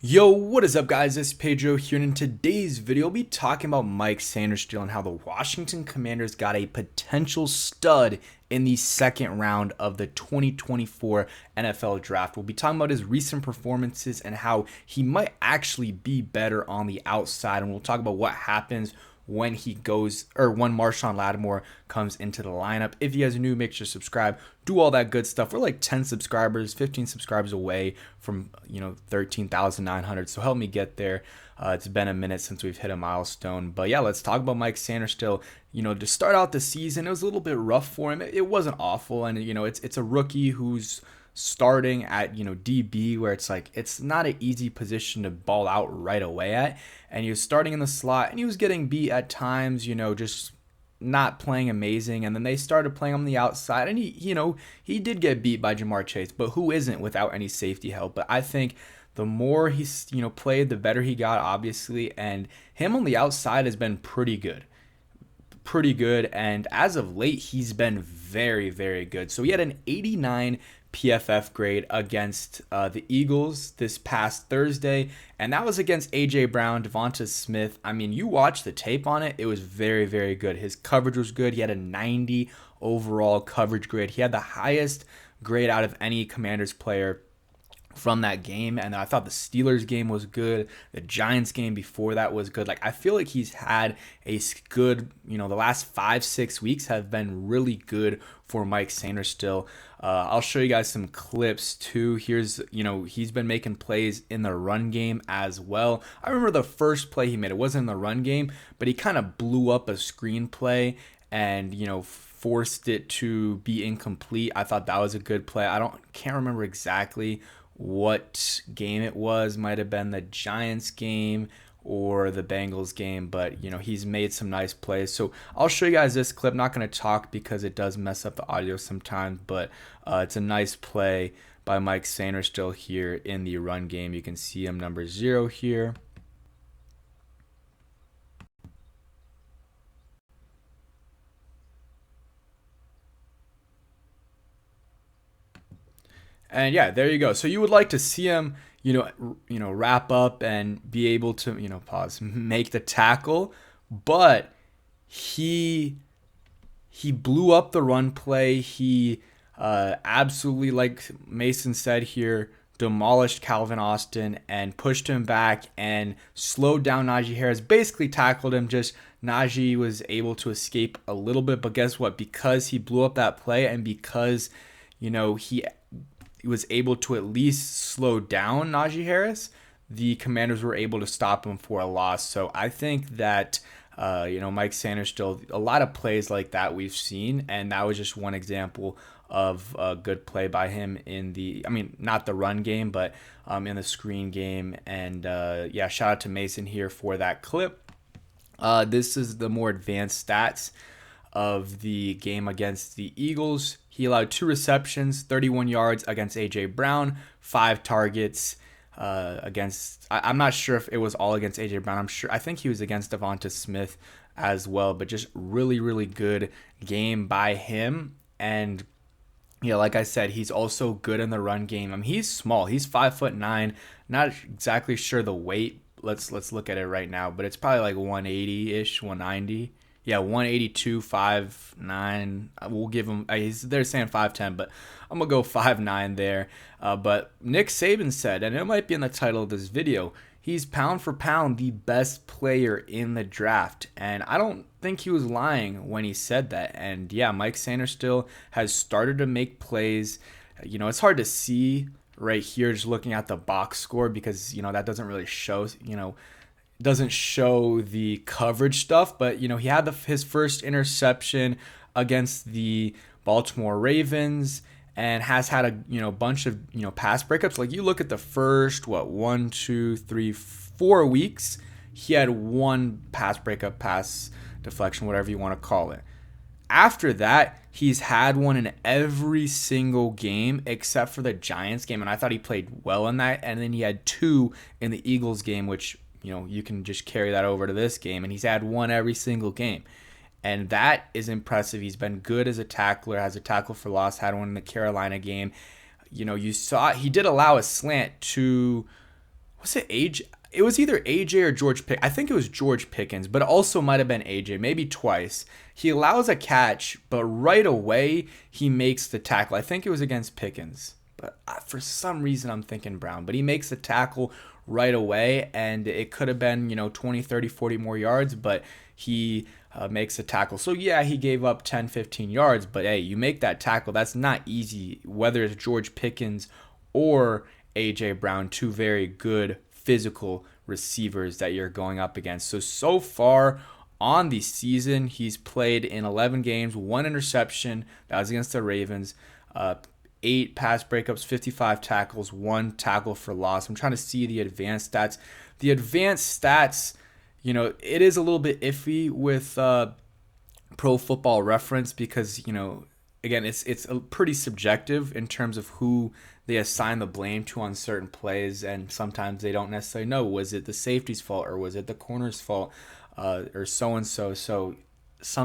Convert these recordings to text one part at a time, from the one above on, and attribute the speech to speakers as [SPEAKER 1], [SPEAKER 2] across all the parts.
[SPEAKER 1] Yo, what is up guys, it's Pedro here, and in today's video, I'll be talking about Mike Sainristil and how the Washington Commanders got a potential stud in the second round of the 2024 NFL Draft. We'll be talking about his recent performances and how he might actually be better on the outside, and we'll talk about what happens when he goes, or when Marshawn Lattimore comes into the lineup. If you guys are new, make sure to subscribe, do all that good stuff. We're like 10 subscribers, 15 subscribers away from 13,900, so help me get there. It's been a minute since we've hit a milestone, but yeah, let's talk about Mike Sainristil. To start out the season, it was a little bit rough for him. It wasn't awful, and it's a rookie who's starting at DB, where it's not an easy position to ball out right away at, and he was starting in the slot and he was getting beat at times, just not playing amazing. And then they started playing on the outside, and he did get beat by Jamar Chase, but who isn't without any safety help? But I think the more he's played, the better he got, obviously, and him on the outside has been pretty good, and as of late he's been very, very good. So he had an 89 PFF grade against the Eagles this past Thursday, and that was against AJ Brown, Devonta Smith. I mean, you watch the tape on it, it was very, very good. His coverage was good. He had a 90 overall coverage grade. He had the highest grade out of any Commanders player from that game, and I thought the Steelers game was good. The Giants game before that was good. I feel like he's had a good, the last 5-6 weeks have been really good for Mike Sainristil. I'll show you guys some clips too. Here's, he's been making plays in the run game as well. I remember the first play he made, it wasn't in the run game, but he kind of blew up a screen play and, forced it to be incomplete. I thought that was a good play. Can't remember exactly what game it was. Might have been the Giants game or the Bengals game, but he's made some nice plays. So I'll show you guys this clip. Not going to talk because it does mess up the audio sometimes, but it's a nice play by Mike Sainristil here in the run game. You can see him number 0 here. And yeah, there you go. So you would like to see him, wrap up and be able to, make the tackle, but he blew up the run play. He absolutely, like Mason said here, demolished Calvin Austin and pushed him back and slowed down Najee Harris. Basically tackled him. Just Najee was able to escape a little bit, but guess what? Because he blew up that play and because he was able to at least slow down Najee Harris, the Commanders were able to stop him for a loss. So I think that, Mike Sainristil, a lot of plays like that we've seen, and that was just one example of a good play by him not the run game, but in the screen game. And yeah, shout out to Mason here for that clip. This is the more advanced stats of the game against the Eagles. He allowed 2 receptions, 31 yards against AJ Brown, 5 targets against, I'm not sure if it was all against AJ Brown. I think he was against Devonta Smith as well, but just really, really good game by him. And like I said, he's also good in the run game. He's small. He's 5'9". Not exactly sure the weight. Let's look at it right now, but it's probably like 180-ish, 190. Yeah, 182, 5'9". We'll give him, they're saying 5'10", but I'm going to go 5'9" there. But Nick Saban said, and it might be in the title of this video, he's pound for pound the best player in the draft. And I don't think he was lying when he said that. And yeah, Mike Sainristil has started to make plays. It's hard to see right here just looking at the box score because, that doesn't really show, doesn't show the coverage stuff, but he had his first interception against the Baltimore Ravens and has had a bunch of pass breakups. Like, you look at the first 1, 2, 3, 4 weeks, he had 1 pass breakup, pass deflection, whatever you want to call it. After that, he's had one in every single game except for the Giants game, and I thought he played well in that. And then he had 2 in the Eagles game, which you can just carry that over to this game, and he's had 1 every single game. And that is impressive. He's been good as a tackler, has a tackle for loss, had one in the Carolina game. You saw he did allow a slant to Was it AJ? It was either AJ or George Pick. I think it was George Pickens, but it also might have been AJ, maybe twice. He allows a catch, but right away he makes the tackle. I think it was against Pickens, but for some reason I'm thinking Brown. But he makes the tackle right away, and it could have been 20, 30, 40 more yards, but he makes the tackle. So yeah, he gave up 10, 15 yards, but hey, you make that tackle. That's not easy, whether it's George Pickens or AJ Brown, two very good physical receivers that you're going up against. So far on the season, he's played in 11 games, one interception. That was against the Ravens. 8 pass breakups, 55 tackles, 1 tackle for loss. I'm trying to see the advanced stats. The advanced stats, it is a little bit iffy with Pro Football Reference because, again, it's pretty subjective in terms of who they assign the blame to on certain plays, and sometimes they don't necessarily know, was it the safety's fault or was it the corner's fault, or so and so. So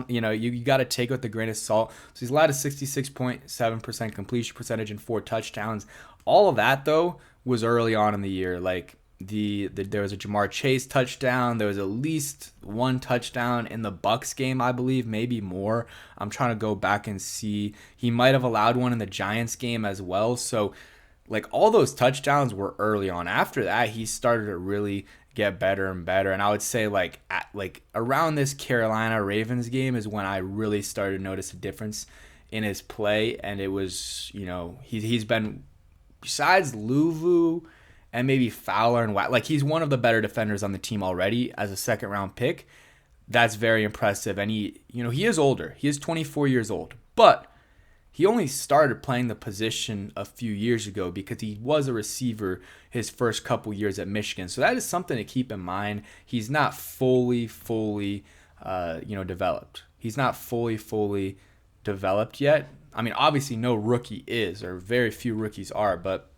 [SPEAKER 1] you got to take it with a grain of salt. So he's allowed a 66.7% completion percentage and 4 touchdowns. All of that though was early on in the year. Like there was a Jamar Chase touchdown. There was at least 1 touchdown in the Bucks game, I believe, maybe more. I'm trying to go back and see. He might have allowed one in the Giants game as well. So like all those touchdowns were early on. After that, he started to really get better and better. And I would say like around this Carolina Ravens game is when I really started to notice a difference in his play. And it was, he's been, besides Luvu and maybe Fowler and White, like he's one of the better defenders on the team already as a second round pick. That's very impressive. And he is older. He is 24 years old, but he only started playing the position a few years ago because he was a receiver his first couple years at Michigan. So that is something to keep in mind. He's not fully developed. He's not fully developed yet. I mean, obviously no rookie is, or very few rookies are, but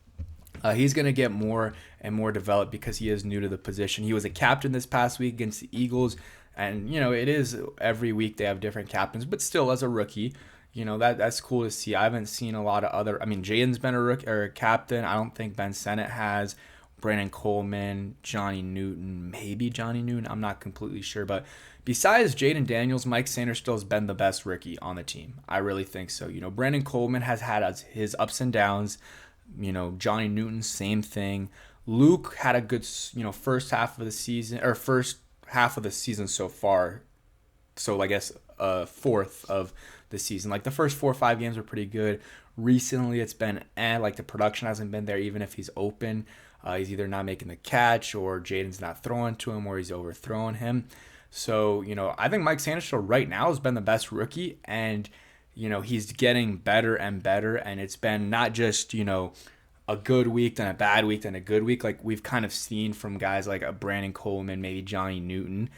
[SPEAKER 1] he's going to get more and more developed because he is new to the position. He was a captain this past week against the Eagles, and it is every week they have different captains, but still as a rookie, that's cool to see. I haven't seen a lot of other. I mean, Jaden's been a rookie or a captain. I don't think Ben Sennett has. Brandon Coleman, Johnny Newton, maybe Johnny Newton. I'm not completely sure, but besides Jaden Daniels, Mike Sainristil has been the best rookie on the team. I really think so. Brandon Coleman has had his ups and downs. Johnny Newton, same thing. Luke had a good, first half of the season so far. So I guess fourth of the season. Like the first 4 or 5 games were pretty good. Recently, it's been like the production hasn't been there. Even if he's open, he's either not making the catch or Jaden's not throwing to him or he's overthrowing him. So I think Mike Sainristil right now has been the best rookie, and he's getting better and better. And it's been not just a good week, then a bad week, then a good week. Like we've kind of seen from guys like a Brandon Coleman, maybe Johnny Newton.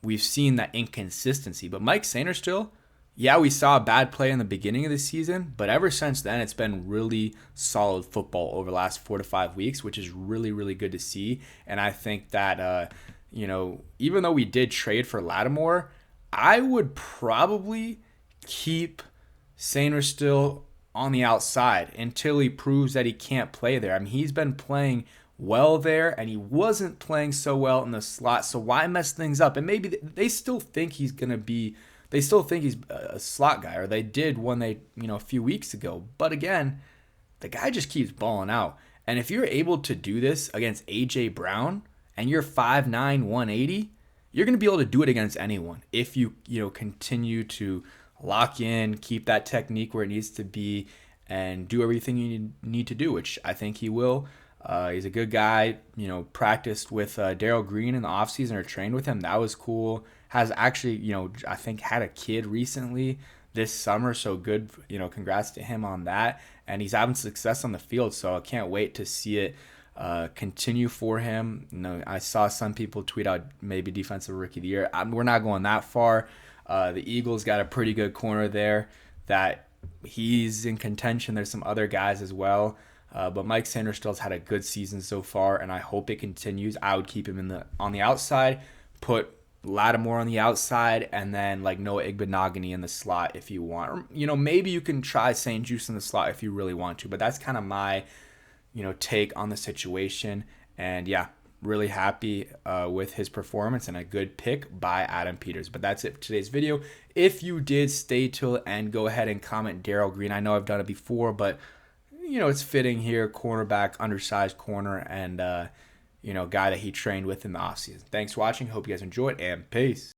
[SPEAKER 1] We've seen that inconsistency. But Mike Sainristil, yeah, we saw a bad play in the beginning of the season, but ever since then, it's been really solid football over the last 4 to 5 weeks, which is really, really good to see. And I think that, even though we did trade for Lattimore, I would probably keep Sainristil on the outside until he proves that he can't play there. I mean, he's been playing well there, and he wasn't playing so well in the slot, so why mess things up? And maybe they still think he's a slot guy, or they did when a few weeks ago. But again, the guy just keeps balling out. And if you're able to do this against A.J. Brown and you're 5'9", 180, you're going to be able to do it against anyone if you continue to lock in, keep that technique where it needs to be, and do everything you need to do, which I think he will. He's a good guy, practiced with Darryl Green in the offseason or trained with him. That was cool. Has actually, I think had a kid recently this summer. So good, congrats to him on that. And he's having success on the field. So I can't wait to see it continue for him. I saw some people tweet out maybe defensive rookie of the year. We're not going that far. The Eagles got a pretty good corner there that he's in contention. There's some other guys as well. But Mike Sainristil's had a good season so far, and I hope it continues. I would keep him on the outside, put Lattimore on the outside, and then like Noah Igbenogany in the slot if you want. Or, maybe you can try St. Juice in the slot if you really want to. But that's kind of my, take on the situation. And yeah, really happy with his performance and a good pick by Adam Peters. But that's it for today's video. If you did stay till the end, go ahead and comment Darrell Green. I know I've done it before, but it's fitting here. Cornerback, undersized corner, and guy that he trained with in the offseason. Thanks for watching. Hope you guys enjoyed, and peace.